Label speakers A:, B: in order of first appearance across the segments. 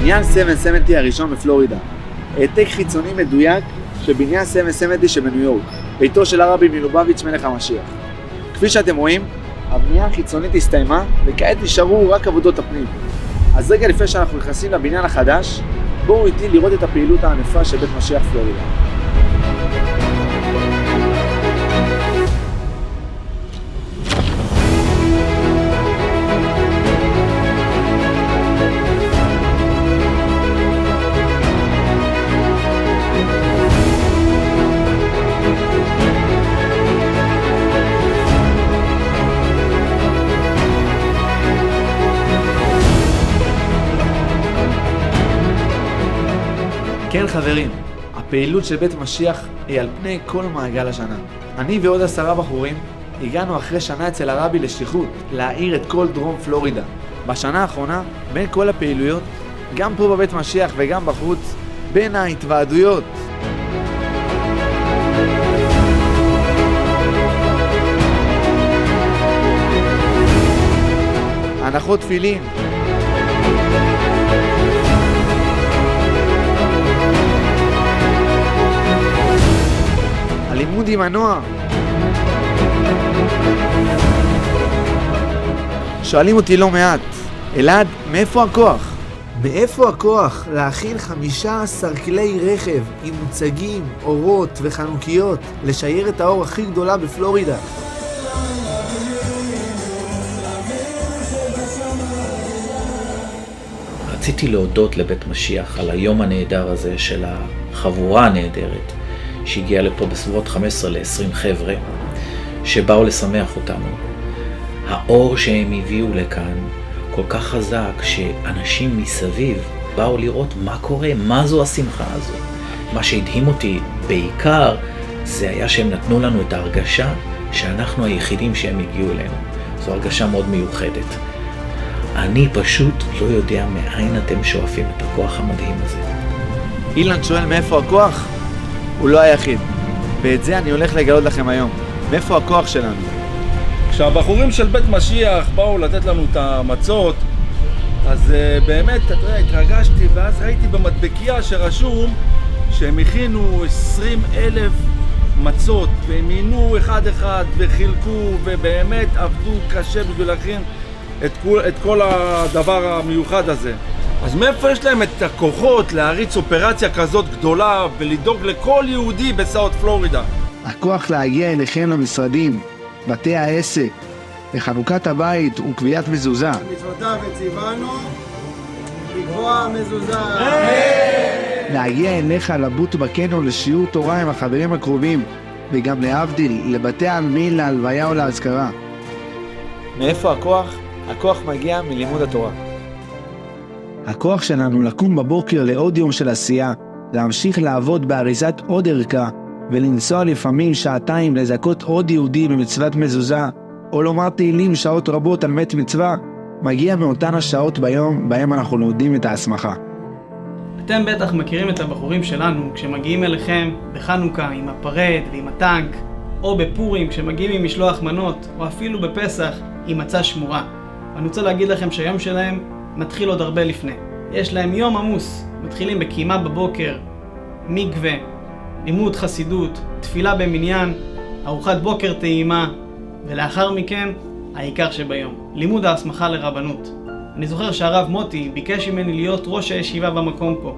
A: בניין 770 הראשון בפלורידה. העתק חיצוני מדויק של בניין 770 שבניו יורק, ביתו של הרבי מלובביץ' מלך המשיח. כפי שאתם רואים, הבנייה החיצונית הסתיימה וכעת נשארו רק עבודות הפנים. אז רגע לפני שאנחנו נכנסים לבניין החדש, בואו איתי לראות את הפעילות הענפה של בית משיח פלורידה. כן חברים, הפעילות של בית משיח היא על פני כל מעגל השנה. אני ועוד 10 בחורים הגענו אחרי שנה אצל הרבי לשליחות להאיר את כל דרום פלורידה. בשנה האחרונה, בין כל הפעילויות, גם פה בבית משיח וגם בחוץ, בין ההתוועדויות, הנחות תפילין, הלימוד עם הנוער. שואלים אותי לא מעט, אלעד, מאיפה הכוח? מאיפה הכוח להכין 15 כלי רכב עם מוצגים, אורות וחנוכיות, לשייר את האור הכי גדולה בפלורידה?
B: רציתי להודות לבית משיח על היום הנהדר הזה של החבורה הנהדרת שהגיעה לפה בסביבות 15 ל-20 חבר'ה שבאו לשמח אותנו. האור שהם הביאו לכאן כל כך חזק שאנשים מסביב באו לראות מה קורה, מה זו השמחה הזו. מה שהדהים אותי בעיקר זה היה שהם נתנו לנו את ההרגשה שאנחנו היחידים שהם הגיעו אלינו. זו הרגשה מאוד מיוחדת. אני פשוט לא יודע מאין אתם שואפים את הכוח המדהים הזה.
A: אילן שואל מאיפה הכוח? הוא לא היחיד, ואת זה אני הולך לגלות לכם היום. מאיפה הכוח שלנו?
C: כשהבחורים של בית משיח באו לתת לנו את המצות, אז באמת, התרגשתי, ואז ראיתי במדבקיה שרשום שהם הכינו 20,000 מצות, והם מינו אחד אחד וחילקו, ובאמת עבדו קשה בשביל להכין את כל הדבר המיוחד הזה. אז מאיפה יש להם את הכוחות להריץ אופרציה כזאת גדולה ולדאוג לכל יהודי בסאוט פלורידה?
A: הכוח להגיע אליכם למשרדים, בתי העסק, לחנוכת הבית וקביעת מזוזה.
D: מצוותיו הציוונו לקבוע מזוזה.
A: להגיע אליך לבוט בקניון לשיעור תורה עם החברים הקרובים, וגם להבדיל לבתי העלמין להלוויה או להזכרה. מאיפה הכוח? הכוח מגיע מלימוד התורה. הכוח שלנו לקום בבוקר לעוד יום של עשייה, להמשיך לעבוד באריזת עוד ערכה, ולנסוע לפעמים שעתיים לזכות עוד יהודי במצוות מזוזה, או לומר תהילים שעות רבות על מת מצווה, מגיע מאותן השעות ביום בהם אנחנו לומדים את ההסמכה.
E: אתם בטח מכירים את הבחורים שלנו כשמגיעים אליכם בחנוכה עם הפרד ועם הטנק, או בפורים כשמגיעים עם משלוח מנות, או אפילו בפסח עם מצה שמורה. אני רוצה להגיד לכם שהיום שלהם מתחיל עוד הרבה לפני. יש להם יום עמוס, מתחילים בקימה בבוקר, מקווה, לימוד חסידות, תפילה במניין, ארוחת בוקר טעימה, ולאחר מכן העיקר שביום, לימוד ההסמכה לרבנות. אני זוכר שהרב מוטי ביקש ממני להיות ראש הישיבה במקום פה,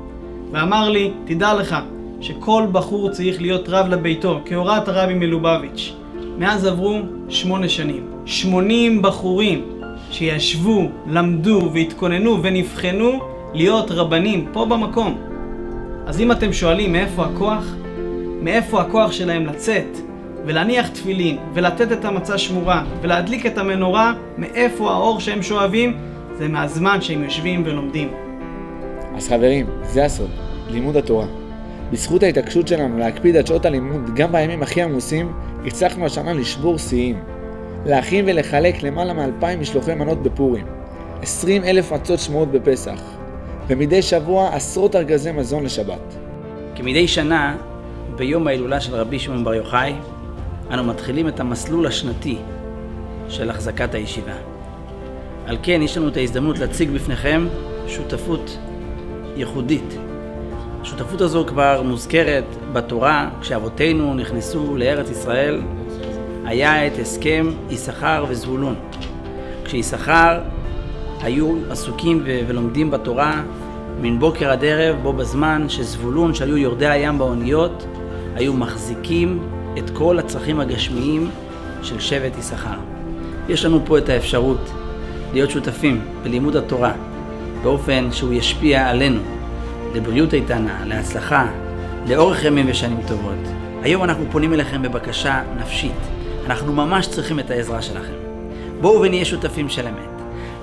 E: ואמר לי, תדע לך שכל בחור צריך להיות רב לביתו, כהוראת הרבי מלובביץ'. מאז עברו 8 שנים, 80 בחורים שישבו, למדו והתכוננו ונבחנו להיות רבנים פה במקום. אז אם אתם שואלים מאיפה הכוח, מאיפה הכוח שלהם לצאת ולהניח תפילין ולתת את המצה שמורה ולהדליק את המנורה, מאיפה האור שהם שואבים, זה מהזמן שהם יושבים ולומדים.
A: אז חברים, זה הסוד, לימוד התורה. בזכות ההתעקשות שלנו להקפיד את שעות הלימוד גם בימים הכי עמוסים, הצלחנו השנה לשבור שיאים. להכין ולחלק למעלה מ2,000 משלוחי מנות בפורים, 20,000 מצות שמורות בפסח, ומדי שבוע עשרות ארגזי מזון לשבת.
F: כמדי שנה, ביום ההילולה של רבי שמעון בר יוחאי, אנו מתחילים את המסלול השנתי של החזקת הישיבה. על כן יש לנו את ההזדמנות להציג בפניכם שותפות ייחודית. השותפות הזו כבר מוזכרת בתורה. כשאבותינו נכנסו לארץ ישראל, היה את הסכם יששכר וזבולון. כשיששכר היו עסוקים ולומדים בתורה מן בוקר עד ערב, בו בזמן שזבולון, שהיו יורדי הים באוניות, היו מחזיקים את כל הצרכים הגשמיים של שבט יששכר. יש לנו פה את האפשרות להיות שותפים בלימוד התורה באופן שהוא ישפיע עלינו לבריאות איתנה, להצלחה, לאורך ימים ושנים טובות. היום אנחנו פונים אליכם בבקשה נפשית. אנחנו ממש צריכים את העזרה שלכם. בואו ונהיה שותפים של אמת.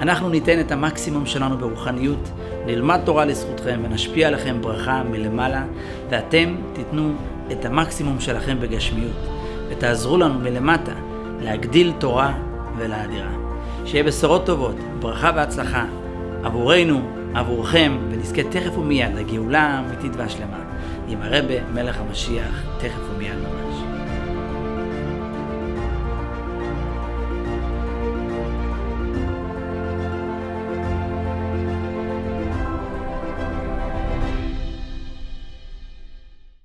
F: אנחנו ניתן את המקסימום שלנו ברוחניות, נלמד תורה לזכותכם ונשפיע עליכם ברכה מלמעלה, ואתם תיתנו את המקסימום שלכם בגשמיות, ותעזרו לנו מלמטה להגדיל תורה ולאדירה. שיהיה בשורות טובות, ברכה והצלחה עבורנו, עבורכם, ונזכה תכף ומיד לגאולה האמיתית והשלמה עם הרבי מלך המשיח, תכף ומיד ממש.